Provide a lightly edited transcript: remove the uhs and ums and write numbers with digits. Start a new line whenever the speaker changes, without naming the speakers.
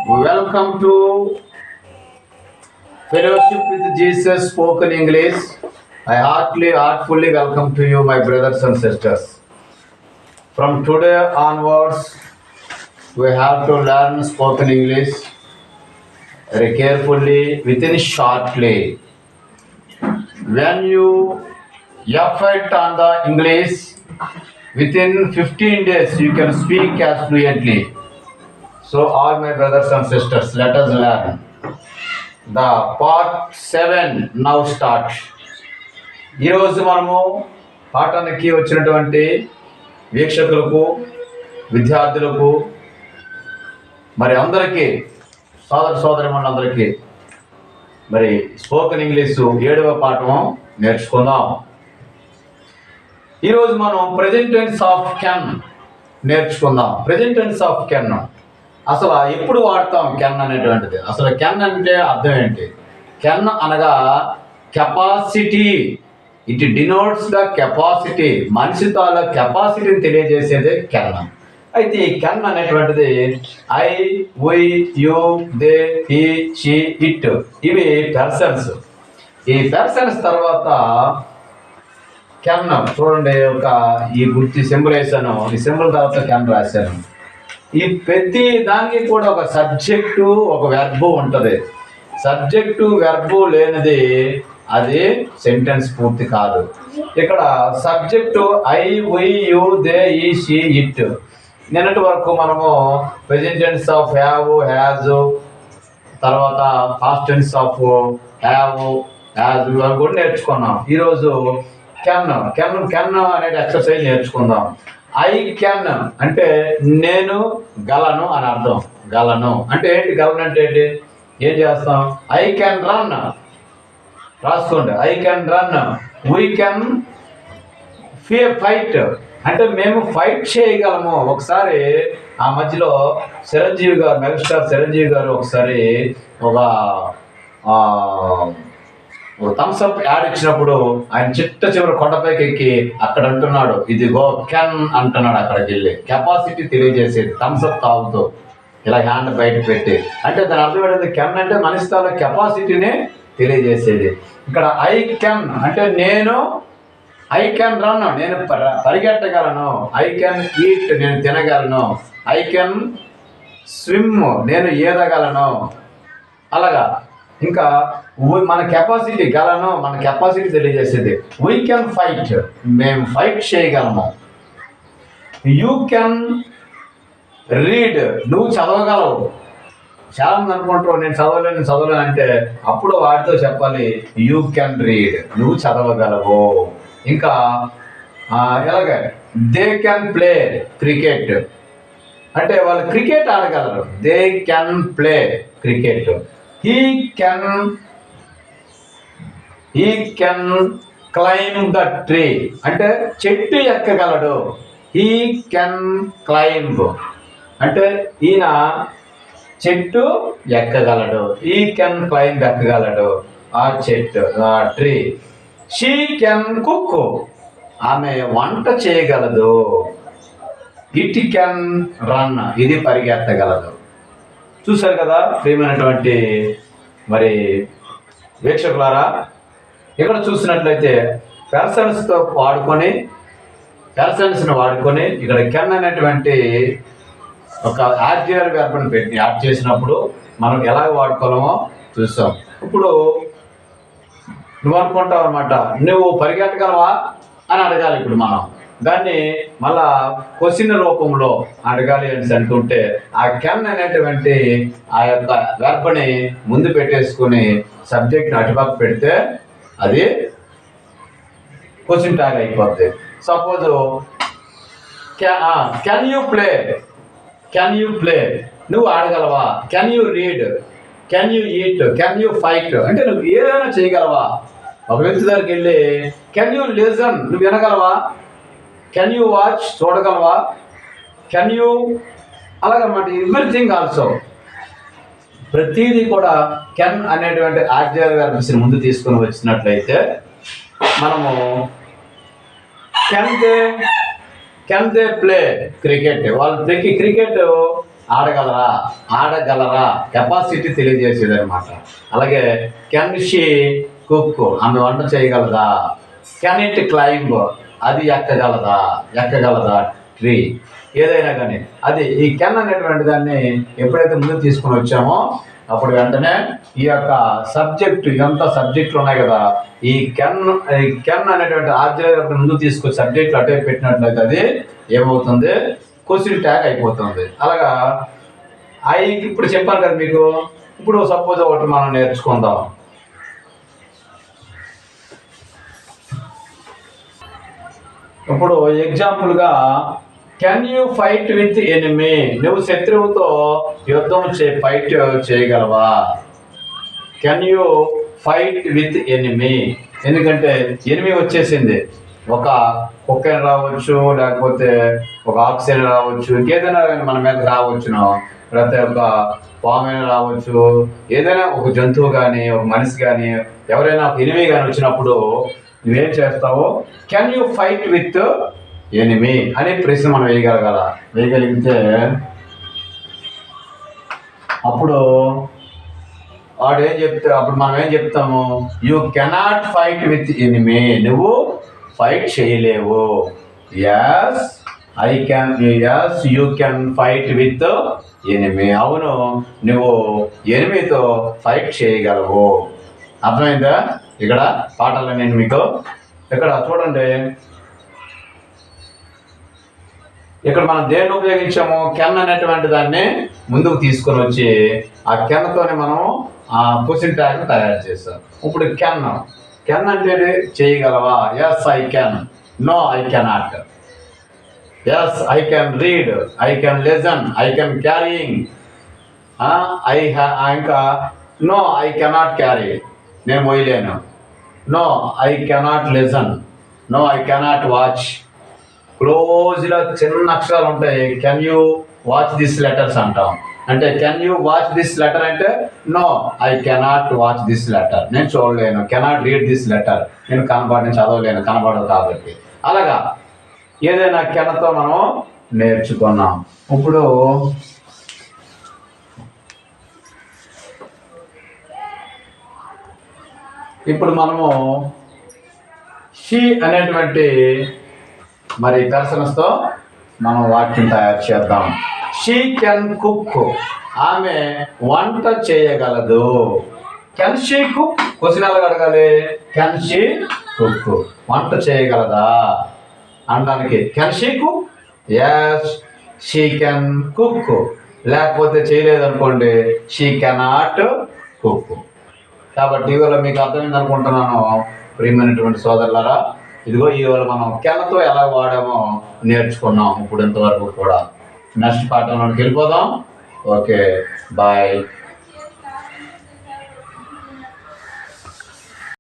Welcome to Fellowship with Jesus Spoken English. I heartfully welcome to you, my brothers and sisters. From today onwards, we have to learn spoken English very carefully, within shortly. When you effort on the English, within 15 days, you can speak as fluently. So, all my brothers and sisters, let us learn. The part 7 now start. ఈరోజు మనము పాఠానికి వచ్చినటువంటి వీక్షకులకు, విద్యార్థులకు, మరి అందరికీ, సోదరిమణులందరికీ మరి spoken English 7వ పాఠం నేర్చుకుందాం. ఈరోజు మనం ప్రెజెంట్ టెన్స్ ఆఫ్ కెన్ నేర్చుకుందాం. ప్రెజెంట్ టెన్స్ ఆఫ్ కెన్ అసలు ఎప్పుడు వాడతాం కెన్ అనేటువంటిది? అసలు కెన్ అంటే అర్థం ఏంటి? కెన్ అనగా capacity. It denotes the capacity. మనిషి తాల కెపాసిటీని తెలియజేసేదే కెన్. అయితే ఈ కెన్ అనేటువంటిది I, we, you, they, he, she, it ఇవి పర్సన్స్. ఈ పర్సన్స్ తర్వాత కెన్ చూడండి, ఈ గుర్తి సింబల్ వేసాను. ఈ సింబల్ తర్వాత కెన్ రాశాను. ఈ ప్రతి దానికి కూడా ఒక సబ్జెక్టు, ఒక వెర్బు ఉంటుంది. సబ్జెక్టు వెర్బు లేనిది అది సెంటెన్స్ పూర్తి కాదు. ఇక్కడ subject I, we, you, they, he, she, it. నిన్నటి వరకు మనము present tense of have, has, తర్వాత past tense of have, has కూడా నేర్చుకున్నాం. ఈరోజు కెన్ అనే ఎక్సర్సైజ్ నేర్చుకుందాం. ఐ కెన్ అంటే నేను గలను అని అర్థం. గలను అంటే ఏంటి? గలను అంటే ఏంటి? ఏం చేస్తాం? ఐ కెన్ రన్, రాసుకోండి. I can run. We can fight అంటే మేము ఫైట్ చేయగలము. ఒకసారి ఆ మధ్యలో చిరంజీవి గారు, మెగాస్టార్ చిరంజీవి గారు ఒకసారి ఒక థమ్స్అప్ యాడ్ ఇచ్చినప్పుడు ఆయన చివరి కొండపైకి ఎక్కి అక్కడ అంటున్నాడు, ఇదిగో కెన్ అంటున్నాడు. అక్కడికి వెళ్ళి కెపాసిటీ తెలియజేసేది థమ్స్అప్ తాగుతూ ఇలా హ్యాండ్ బయట పెట్టి. అంటే దాని అర్థం ఏంటంటే కెన్ అంటే మనిషి తాల కెపాసిటీని తెలియజేసేది. ఇక్కడ ఐ కెన్ అంటే నేను, ఐ కెన్ రన్ నేను పరిగెట్టగలను, ఐ కెన్ ఈట్ నేను తినగలను, ఐ కెన్ స్విమ్ నేను ఈదగలను. అలాగా ఇంకా మన కెపాసిటీ గలను, మన కెపాసిటీ తెలియజేసేది. వీ కెన్ ఫైట్ మేము ఫైట్ చేయగలము. యూ కెన్ రీడ్ నువ్వు చదవగలవు. చాలా మంది అనుకుంటారు నేను చదవలేను అంటే అప్పుడు వాటితో చెప్పాలి యూ కెన్ రీడ్ నువ్వు చదవగలవు. ఇంకా ఎలాగే దే కెన్ ప్లే క్రికెట్ అంటే వాళ్ళు క్రికెట్ ఆడగలరు. They can play cricket. He can climb the tree అంటే చెట్టు ఎక్కగలడు. He can climb అంటే ఈయన చెట్టు ఎక్కగలడు. He can climb ఎక్కగలడు ఆ చెట్టు, ఆ ట్రీ. She can cook ఆమె వంట చేయగలదు. It can run ఇది పరిగెత్తగలదు. చూశారు కదా ప్రియమైనటువంటి మరి వీక్షకులారా, ఇక్కడ చూసినట్లయితే పర్సన్స్ని వాడుకొని ఇక్కడ కెన్ అనేటువంటి ఒక ఆర్టికల్ వెర్బ్ని పెట్టి యాడ్ చేసినప్పుడు మనం ఎలా వాడుకోవాలో చూసాం. ఇప్పుడు నువ్వు అనుకుంటావు అనమాట, నువ్వు పరిగెట్టగలవా అని అడగాలి. ఇప్పుడు మనం దాన్ని మళ్ళా క్వశ్చన్ రూపంలో అడగాలి అని అనుకుంటే ఆ కెన్ అనేటువంటి ఆ యొక్క వెర్బ్ని ముందు పెట్టేసుకుని సబ్జెక్ట్ని అటుపక్క పెడితే అది క్వశ్చన్ ట్యాగ్ అయిపోద్ది. సపోజ్ కెన్ యూ ప్లే నువ్వు ఆడగలవా. Can you read, can you eat, can you fight అంటే నువ్వు ఏదైనా చేయగలవా. ఒక వ్యక్తి దగ్గరికి వెళ్ళి కెన్ యూ లిజన్ నువ్వు వినగలవా. కెన్ యూ వాచ్ చూడగలవా. కెన్ యూ అలాగనమాట. ఎవ్రీథింగ్ ఆల్సో ప్రతిదీ కూడా కెన్ అనేటువంటి ఆర్టికల్ వెర్బ్స్ ముందు తీసుకొని వచ్చినట్లయితే మనము కెన్ దే ప్లే క్రికెట్ వాళ్ళు క్రికెట్ ఆడగలరా, ఆడగలరా కెపాసిటీ తెలియజేసేది అనమాట. అలాగే కెన్ షీ కుక్, ఆమె వంట చేయగలదా. కెన్ ఇట్ క్లైంబ్, అది ఎక్కగలదా, ఎక్కగలదా ట్రీ, ఏదైనా కానీ. అది ఈ కెన్ అనేటువంటి దాన్ని ఎప్పుడైతే ముందుకు తీసుకొని వచ్చామో అప్పుడు వెంటనే ఈ యొక్క సబ్జెక్టు, ఇదంతా సబ్జెక్టులు ఉన్నాయి కదా, ఈ కెన్ అనేటువంటి ఆబ్జెక్ట్ ముందుకు తీసుకొచ్చి సబ్జెక్టులు అటే పెట్టినట్లయితే అది ఏమవుతుంది, క్వశ్చన్ ట్యాగ్ అయిపోతుంది. అలాగా ఇప్పుడు చెప్పాను కదా మీకు. ఇప్పుడు సపోజ్ ఒకటి మనం నేర్చుకుందాం. ఇప్పుడు ఎగ్జాంపుల్గా can you fight with enemy, నువ్వు శత్రువుతో యుద్ధం ఫైట్ చేయగలవా. Can you fight with enemy, ఎందుకంటే ఎనిమీ వచ్చేసింది. ఒక కుక్కని రావచ్చు, లేకపోతే ఒక ఆక్సిజన్ రావచ్చు, ఇంకేదైనా మన మీద రావచ్చును, లేకపోతే ఒక పామైనా రావచ్చు, ఏదైనా ఒక జంతువు కానీ ఒక మనిషి కానీ ఎవరైనా ఒక ఎనిమీ కానీ వచ్చినప్పుడు నువ్వేం చేస్తావు, can you fight with enemy అనే ప్రశ్న మనం వేయగలిగితే అప్పుడు వాడు అప్పుడు మనం ఏం చెప్తాము, you cannot fight with enemy, నువ్వు ఫైట్ చేయలేవు. Yes you can fight with enemy, అవును నువ్వు ఎనిమీతో ఫైట్ చేయగలవు. అర్థమైందా? ఇక్కడ పాఠాలు నేను మీకు ఇక్కడ చూడండి. ఇక్కడ మనం దేన్ని ఉపయోగించాము, కెన్ అనేటువంటి దాన్ని ముందుకు తీసుకొని వచ్చి ఆ కెన్తోనే మనం ఆ క్వశ్చన్ ట్యాగ్ తయారు చేస్తాం. ఇప్పుడు కెన్ అంటే చేయగలవా, yes I can, no I cannot. Yes I can read, I can listen, I can carrying. ఇంకా నో ఐ కెనాట్ క్యారీ, నేను మోయలేను. No I cannot listen, no I cannot watch. క్లోజ్లో చిన్న అక్షరాలు ఉంటాయి, can you watch this letters అంటాం. అంటే can you watch this letter అంటే no I cannot watch this letter, నేను చూడలేను. కెనాట్ రీడ్ దిస్ లెటర్, నేను చదవలేను, కనబడదు కాబట్టి. అలాగా ఏదైనా కెన్తో మనం నేర్చుకున్నాం. ఇప్పుడు మనము షీ అనేటువంటి మరి పర్సన్స్తో మనం వాక్యం తయారు చేద్దాం. షీ కెన్ కుక్, ఆమె వంట చేయగలదు. కెన్ షీ కుక్, క్వశ్చన్ ఎలా అడగాలి, కెన్ షీ కుక్, వంట చేయగలదా అనడానికి can she cook, yes she can cook. లేకపోతే చేయలేదనుకోండి, షీ కెనాట్ కుక్. కాబట్టి ఇవాళ మీకు అర్థమైంది అనుకుంటున్నాను ప్రియమైనటువంటి సోదరులారా. ఇదిగో ఇవాళ మనం కెన్తో ఎలా వాడామో నేర్చుకున్నాం ఇప్పుడు ఇంతవరకు కూడా. నెక్స్ట్ పాఠంలోకి వెళ్ళిపోదాం. Okay, bye.